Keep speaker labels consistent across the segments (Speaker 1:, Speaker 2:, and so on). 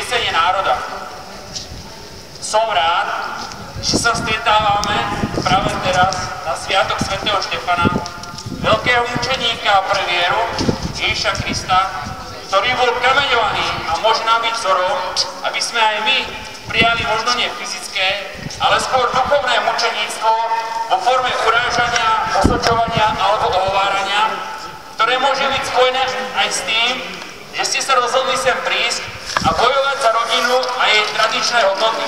Speaker 1: vzkriesenie národa. Som rád, že sa stretávame práve teraz na sviatok svätého Štefana, veľkého mučeníka pre vieru Ježiša Krista, ktorý bol kameňovaný a môže nám byť vzorom, aby sme aj my prijali možno nie fyzické, ale skôr duchovné mučeníctvo vo forme urážania, osočovania alebo ohovárania, ktoré môže byť spojené aj s tým, že ste sa rozhodli sem prísť a bojovať za rodinu a jej tradičné hodnoty.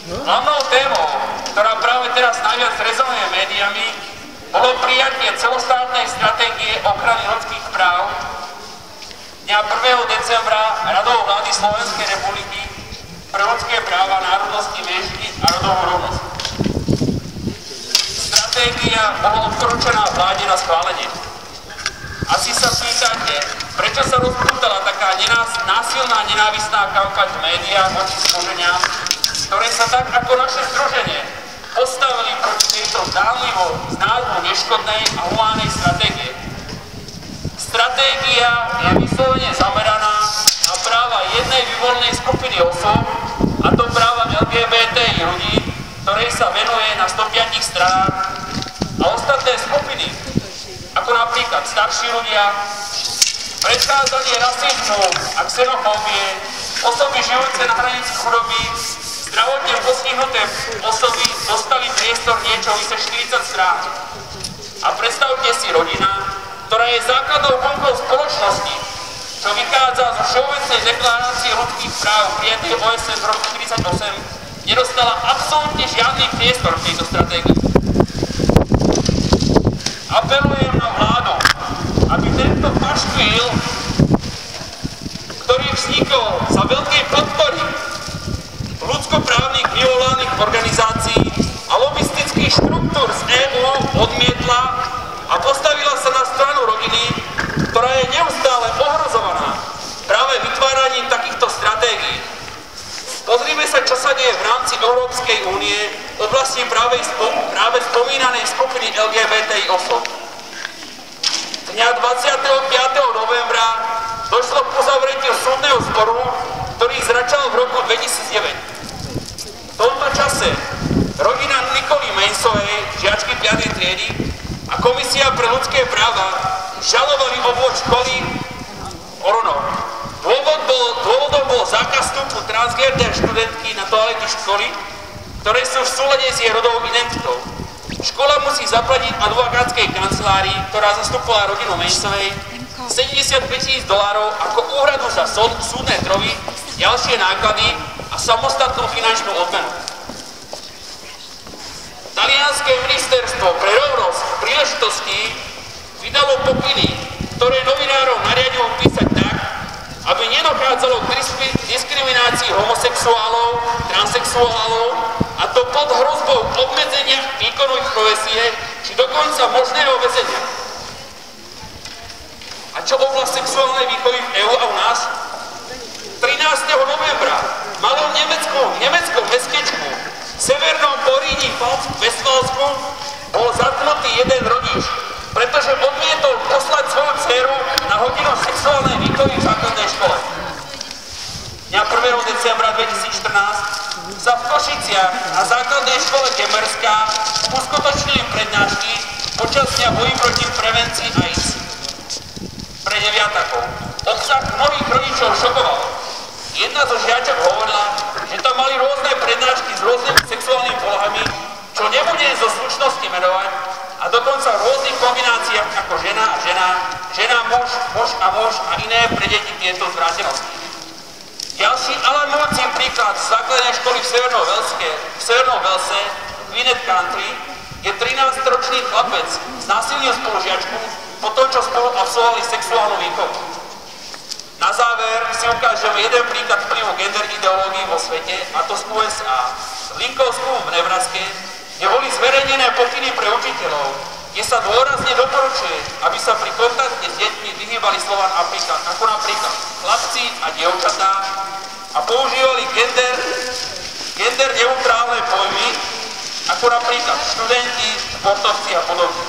Speaker 1: Hlavnou témou, ktorá práve teraz najviac rezonuje médiami, bolo prijatie celostátnej stratégie ochrany ľudských práv dňa 1. decembra Radou vlády Slovenskej republiky pre ľudské práva, národnosti, menšiny a rodovú rovnosť. Stratégia bola odporúčaná vláde na schválenie. Asi sa pýtate, prečo sa rozpútala taká násilná nenávistná kampaň v médiách voči združeniam, ktoré sa tak ako naše združenie postavili proti tejto zdánlivo z názvu neškodnej a humánnej stratégie. Stratégia je vyslovene zameraná na práva jednej vyvolenej skupiny osôb, a to práva LGBTI ľudí, ktorej sa venuje na 105 stranách, a ostatné skupiny, ako napríklad starší ľudia, predchádzanie rasizmu a xenofóbie, osoby žijúce na hranici chudoby, zdravotne postihnuté osoby dostali priestor niečo vyše 40 strán. A predstavte si rodina, ktorá je základnou bunkou spoločnosti, čo vychádza zo Všeobecnej deklarácie ľudských práv prijatej OSN z roku 1948, nedostala absolútne žiadny priestor v tejto stratégii. Apelujem na vládu, aby tento paškvíl, ktorý vznikol za veľkej podpory ľudskoprávnych mimovládnych organizácií a lobistických štruktúr z EÚ, odmietla a postavila sa na stranu rodiny, ktorá je neustále ohrozovaná práve vytváraním takýchto stratégií. Pozrime sa, čo sa deje v rámci Európskej únie v oblasti práve spomínanej skupiny LGBTI osob. Dňa 25. novembra došlo k uzavretiu súdneho sporu, ktorý začal v roku 2009. V tomto čase rodina Nikoly Mensovej, žiačky 5. triedy, a Komisia pre ľudské práva žalovali obvod školy Oronov. Dôvodom bol zákaz vstupu transgender študentky na toalety školy, ktoré sú v súlade s jej rodovou identitou. Škola musí zaplatiť advokátskej kancelárii, ktorá zastupovala rodinu Mensovej, $75,000 ako úhradu za súdne trovy, ďalšie náklady a samostatnú finančnú odmenu. Talianské ministerstvo pre rovnosť príležitostí vydalo pokyny, ktoré novinárom nariadilo písať tak, aby nedochádzalo k diskriminácii homosexuálov, transsexuálov, a to pod hrozbou obmedzenia výkonu ich profesie, či dokonca možného väzenia. A čo oblasť sexuálnej výchovy v EÚ a u nás? 13. novembra v malom nemeckom mestečku v severnom Poríni v Westfálsku bol zatknutý jeden rodič, pretože odmietol poslať svoju dceru na hodinu sexuálnej výchovy v základnej škole. Dňa 1. decembra 2014 sa v Košiciach na základnej škole Gemerská uskutočnili prednášky počas dňa boji proti prevencii AIDS pre deviatakov. Obsah mnohých rodičov šokoval. Jedna zo žiačok hovorila, že tam mali rôzne prednášky s rôznymi sexuálnymi polohami, čo nebudem zo slušnosti menovať, a dokonca v rôznych kombináciách ako žena a žena, žena, muž a muž a iné pre deti tieto zvrátenosti. Ďalší alarmujúci príklad z základnej školy v Severnom Velse, Gwynedd Country, je 13-ročný chlapec znásilnil spolužiačku po tom, čo spolu absolvovali sexuálnu výchovu. Na záver si ukážeme jeden príklad vplyvu gender ideológií vo svete, a to z USA. V Lincolnsku v Nebraske, kde boli zverejnené pokyny pre učiteľov, kde sa dôrazne doporučuje, aby sa pri kontakte s deťmi vyhýbali slovám ako napríklad chlapci a dievčatá a používali gender neutrálne pojmy, ako napríklad študenti, športovci a podobne.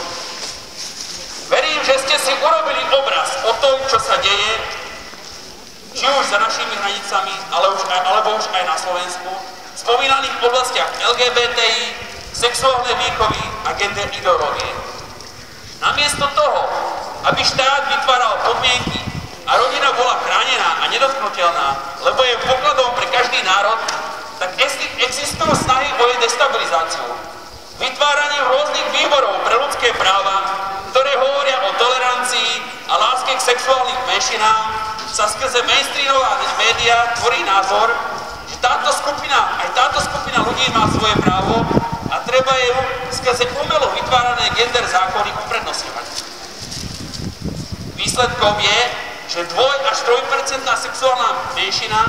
Speaker 1: Verím, že ste si urobili obraz o tom, čo sa deje, či už v za našimi hranicami, alebo už aj na Slovensku, v spomínaných oblastiach LGBTI, sexuálnej výchovy a gender ideológie. Namiesto toho, aby štát vytváral podmienky a rodina bola chránená a nedotknutelná, lebo je pokladom pre každý národ, tak existujú snahy o jej destabilizáciu. Vytváranie rôznych výborov pre ľudské práva, ktoré hovoria o tolerancii a láske k sexuálnym menšinám, sa skrze mainstreamové médiá tvorí názor, že táto skupina ľudí má svoje právo a treba ju skrze umelo vytvárané gender zákony uprednostňovať. Výsledkom je, že 2 až 3% sexuálna menšina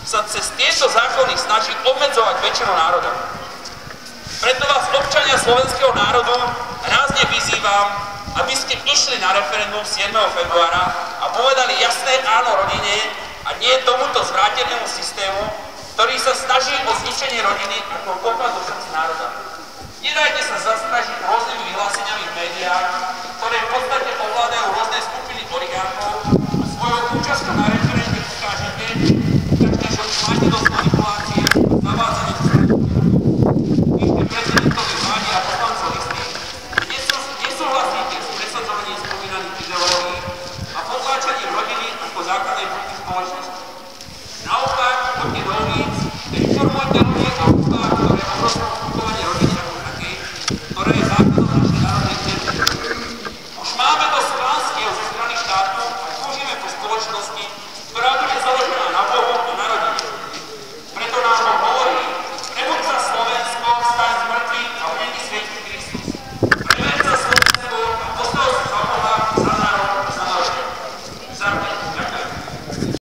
Speaker 1: sa cez tieto zákony snaží obmedzovať väčšinu národa. Preto vás, občania slovenského národu, rázne vyzývam, aby ste išli na referendum 7. februára a povedali jasné áno rodine a nie tomuto zvrátenému systému, ktorý sa snaží o zničenie rodiny ako kopať do srdca národa. Nedajte sa zastražiť rôznymi vyhláseniami v médiách, ktoré v podstate